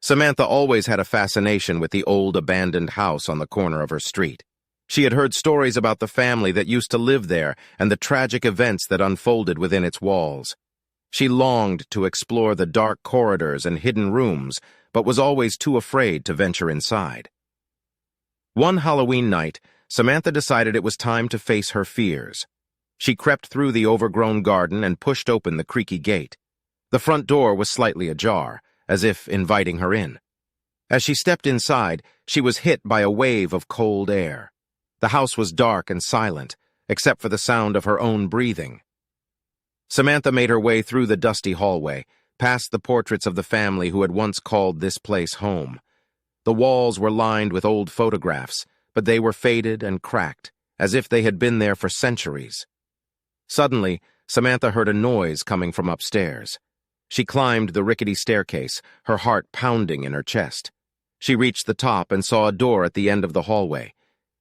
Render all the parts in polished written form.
Samantha always had a fascination with the old abandoned house on the corner of her street. She had heard stories about the family that used to live there and the tragic events that unfolded within its walls. She longed to explore the dark corridors and hidden rooms, but was always too afraid to venture inside. One Halloween night, Samantha decided it was time to face her fears. She crept through the overgrown garden and pushed open the creaky gate. The front door was slightly ajar, as if inviting her in. As she stepped inside, she was hit by a wave of cold air. The house was dark and silent, except for the sound of her own breathing. Samantha made her way through the dusty hallway, past the portraits of the family who had once called this place home. The walls were lined with old photographs, but they were faded and cracked, as if they had been there for centuries. Suddenly, Samantha heard a noise coming from upstairs. She climbed the rickety staircase, her heart pounding in her chest. She reached the top and saw a door at the end of the hallway.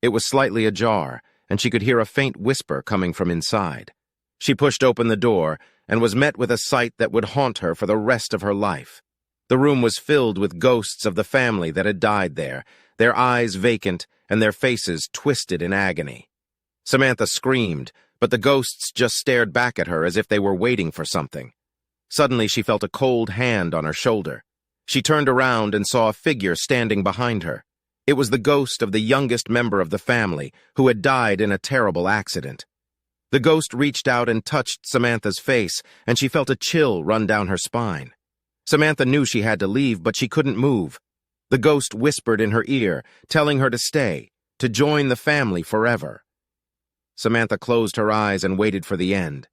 It was slightly ajar, and she could hear a faint whisper coming from inside. She pushed open the door and was met with a sight that would haunt her for the rest of her life. The room was filled with ghosts of the family that had died there, their eyes vacant and their faces twisted in agony. Samantha screamed, but the ghosts just stared back at her as if they were waiting for something. Suddenly, she felt a cold hand on her shoulder. She turned around and saw a figure standing behind her. It was the ghost of the youngest member of the family, who had died in a terrible accident. The ghost reached out and touched Samantha's face, and she felt a chill run down her spine. Samantha knew she had to leave, but she couldn't move. The ghost whispered in her ear, telling her to stay, to join the family forever. Samantha closed her eyes and waited for the end.